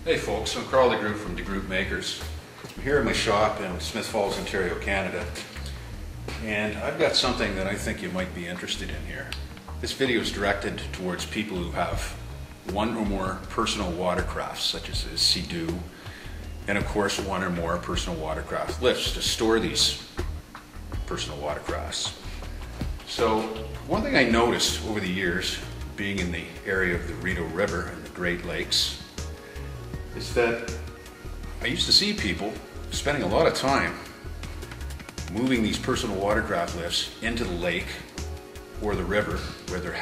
Hey folks, I'm Carl DeGroot from DeGroot Makers. I'm here at my shop in Smith Falls, Ontario, Canada, and I've got something that I think you might be interested in here. This video is directed towards people who have one or more personal watercrafts, such as a Sea-Doo, and of course one or more personal watercraft lifts to store these personal watercrafts. So one thing I noticed over the years, being in the area of the Rideau River and the Great Lakes, is that I used to see people spending a lot of time moving these personal watercraft lifts into the lake or the river where their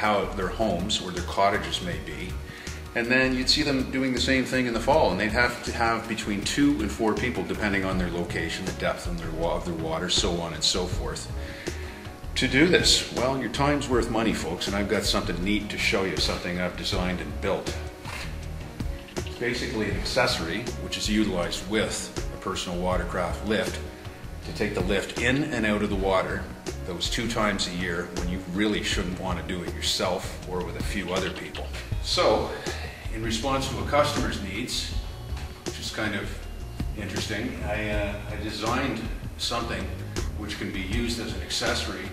homes or their cottages may be, and then you'd see them doing the same thing in the fall, and they'd have to have between 2 and 4 people, depending on their location, the depth of their water, so on and so forth, to do this. Well, your time's worth money, folks, and I've got something neat to show you, something I've designed and built. Basically an accessory which is utilized with a personal watercraft lift to take the lift in and out of the water those 2 times a year when you really shouldn't want to do it yourself or with a few other people. So, in response to a customer's needs, which is kind of interesting, I designed something which can be used as an accessory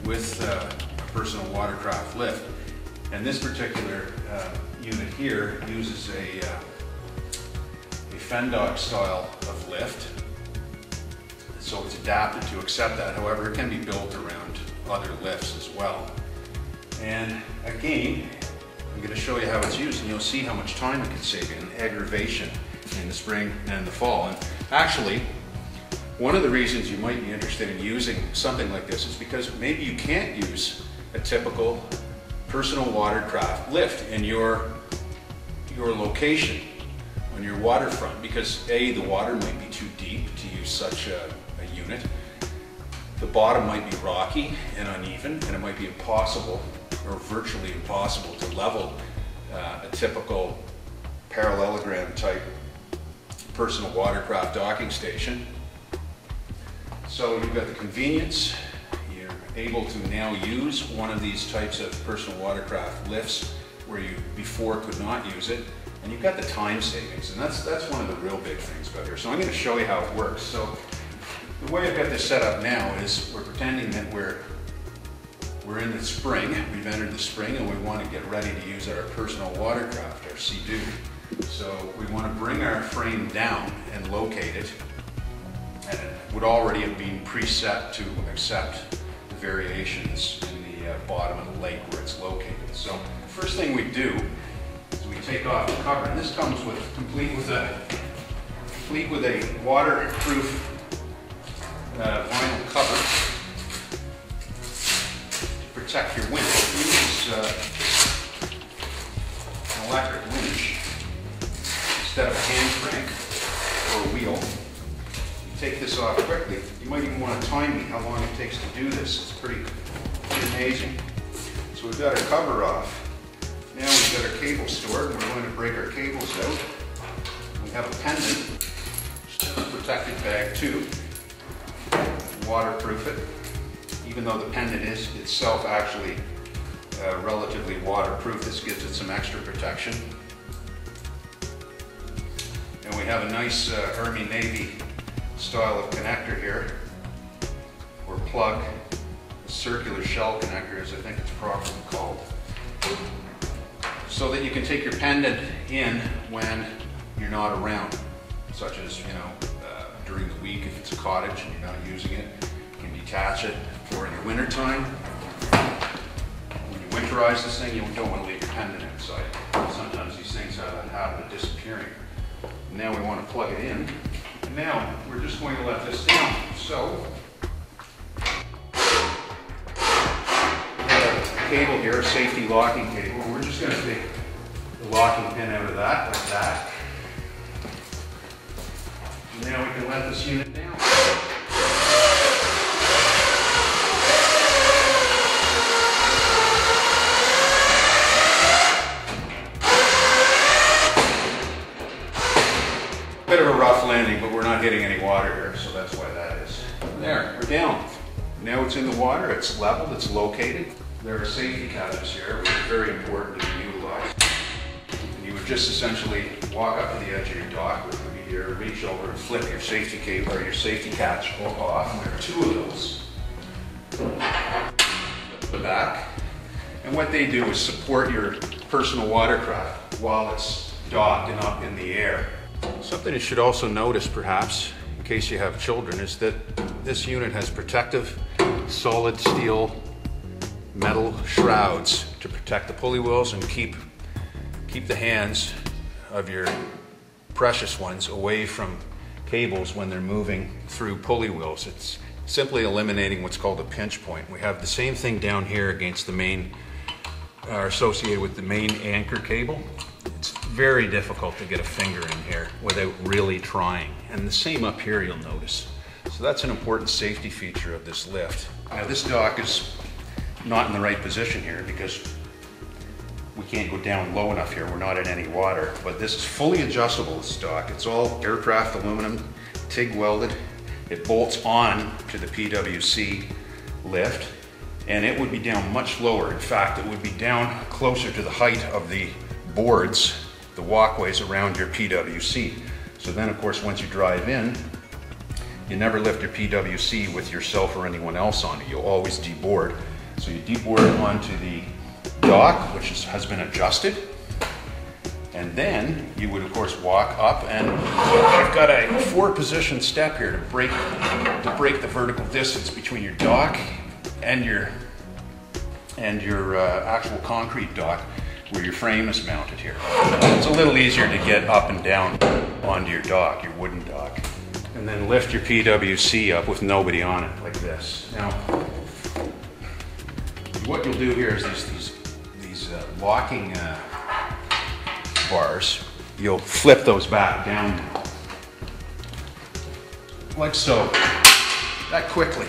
with a personal watercraft lift. And this particular unit here uses a Fendock style of lift, so it's adapted to accept that. However, it can be built around other lifts as well. And again, I'm going to show you how it's used, and you'll see how much time it can save you in aggravation in the spring and the fall. And actually, one of the reasons you might be interested in using something like this is because maybe you can't use a typical personal watercraft lift in your location on your waterfront, because A, the water might be too deep to use such a unit, the bottom might be rocky and uneven, and it might be impossible or virtually impossible to level a typical parallelogram-type personal watercraft docking station. So you've got the convenience. Able to now use one of these types of personal watercraft lifts where you before could not use it, and you've got the time savings, and that's one of the real big things about here. So I'm going to show you how it works. So the way I've got this set up now is we're pretending that we're in the spring. We've entered the spring and we want to get ready to use our personal watercraft, our Sea-Doo. So we want to bring our frame down and locate it, and it would already have been preset to accept variations in the bottom of the lake where it's located. So the first thing we do is we take off the cover, and this comes complete with a waterproof vinyl cover to protect your winch. Use an electric winch instead of a hand crank or a wheel. Take this off quickly. You might even want to time me how long it takes to do this. It's pretty amazing. So we've got our cover off. Now we've got our cable stored, and we're going to break our cables out. We have a pendant, protected bag too. Waterproof it. Even though the pendant is itself actually relatively waterproof, this gives it some extra protection. And we have a nice Army Navy style of connector here, or plug, a circular shell connector as I think it's properly called, so that you can take your pendant in when you're not around, such as, during the week if it's a cottage and you're not using it, you can detach it, or in the winter time. When you winterize this thing, you don't want to leave your pendant outside. Sometimes these things have a habit of disappearing. Now we want to plug it in. Now, we're just going to let this down. So, we have a cable here, a safety locking cable. We're just going to take the locking pin out of that, like that. And now we can let this unit down. Bit of a rough landing, but we're not hitting any water here, so that's why that is. There, we're down. Now it's in the water, it's leveled, it's located. There are safety catches here, which are very important to be utilized. And you would would just essentially walk up to the edge of your dock, which would be here, reach over and flip your safety cable or your safety catch off. And there are two of those. The back. And what they do is support your personal watercraft while it's docked and up in the air. Something you should also notice, perhaps, in case you have children, is that this unit has protective solid steel metal shrouds to protect the pulley wheels and keep the hands of your precious ones away from cables when they're moving through pulley wheels. It's simply eliminating what's called a pinch point. We have the same thing down here against the main, associated with the main anchor cable. It's very difficult to get a finger in here without really trying. And the same up here, you'll notice. So that's an important safety feature of this lift. Now this dock is not in the right position here because we can't go down low enough here. We're not in any water, but this is fully adjustable, this dock. It's all aircraft aluminum, TIG welded. It bolts on to the PWC lift, and it would be down much lower. In fact, it would be down closer to the height of the boards, the walkways around your PWC. So then, of course, once you drive in, you never lift your PWC with yourself or anyone else on it. You'll always deboard. So you deboard onto the dock, which has been adjusted, and then you would of course walk up, and you've got a 4-position step here to break the vertical distance between your dock and your actual concrete dock where your frame is mounted here. It's a little easier to get up and down onto your dock, your wooden dock, and then lift your PWC up with nobody on it like this. Now, what you'll do here is these locking bars, you'll flip those back down like so, that quickly.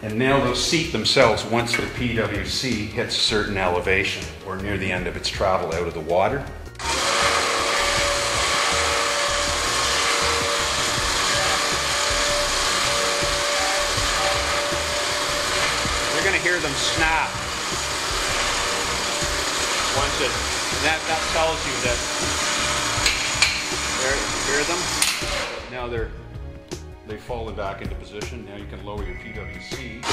And now they'll seat themselves once the PWC hits a certain elevation or near the end of its travel out of the water. You're going to hear them snap. Once it, that tells you that, there, you hear them? Now they've fallen back into position. Now you can lower your PWC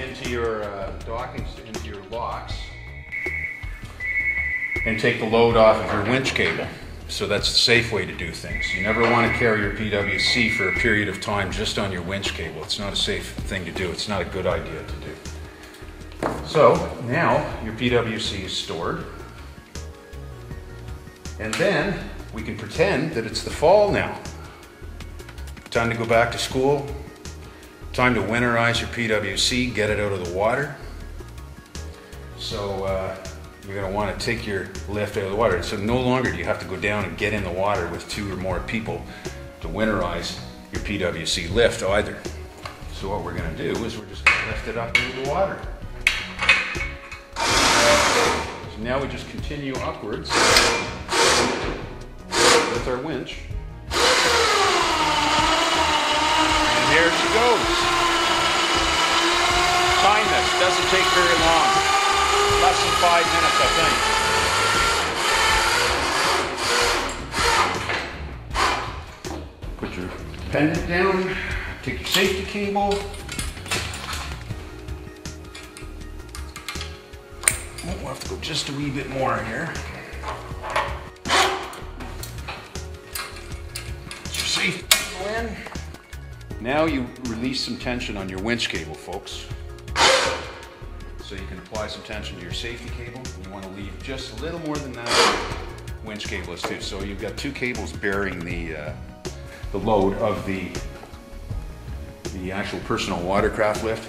into your into your locks and take the load off of your winch cable. So that's the safe way to do things. You never want to carry your PWC for a period of time just on your winch cable. It's not a safe thing to do. It's not a good idea to do. So now your PWC is stored, and then we can pretend that it's the fall now. Time to go back to school, time to winterize your PWC, get it out of the water. So you're going to want to take your lift out of the water. So no longer do you have to go down and get in the water with 2 or more people to winterize your PWC lift either. So what we're going to do is we're just going to lift it up into the water. So now we just continue upwards with our winch. And here she goes. Time this. Doesn't take very long. Less than 5 minutes, I think. Put your pendant down. Take your safety cable. We'll have to go just a wee bit more here. Put your safety cable in. Now you release some tension on your winch cable, folks. So you can apply some tension to your safety cable. You want to leave just a little more than that winch cable is too. So you've got 2 cables bearing the load of the actual personal watercraft lift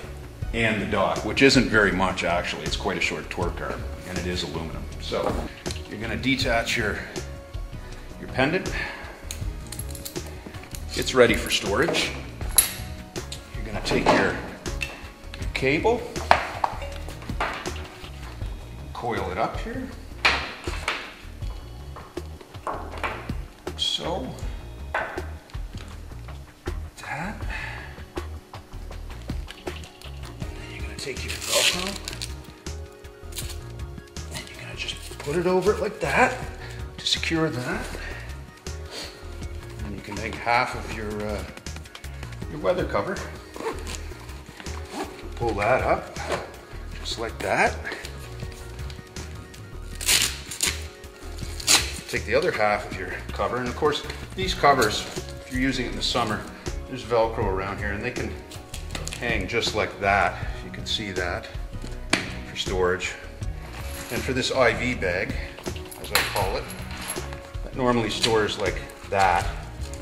and the dock, which isn't very much actually. It's quite a short torque arm, and it is aluminum. So you're going to detach your pendant. It's ready for storage. You're going to take your cable, coil it up here, so that. Take your Velcro and put it over it like that to secure that. And you can make half of your weather cover. Pull that up, just like that. Take the other half of your cover, and of course, these covers, if you're using it in the summer, there's Velcro around here, and they can hang just like that. You can see that for storage. And for this IV bag, as I call it, that normally stores like that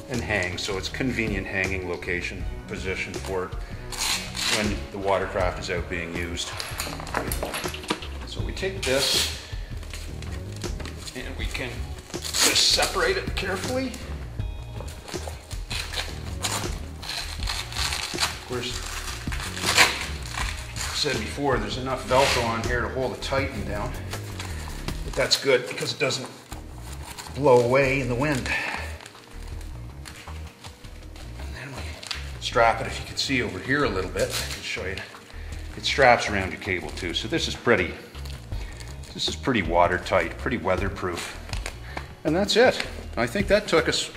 and hangs, so it's convenient hanging location, position for it when the watercraft is out being used. So we take this and we can just separate it carefully. Of course, I said before, there's enough Velcro on here to hold it tight and down, but that's good because it doesn't blow away in the wind. Strap it, if you can see over here a little bit, I can show you. It straps around your cable too, so this is pretty watertight, pretty weatherproof. And that's it. I think that took us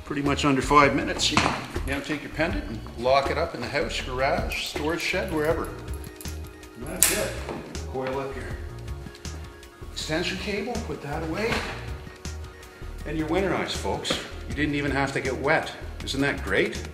pretty much under 5 minutes. You can now take your pendant and lock it up in the house, garage, storage shed, wherever. And that's it. Coil up your extension cable, put that away, and you're winterized, folks. You didn't even have to get wet. Isn't that great?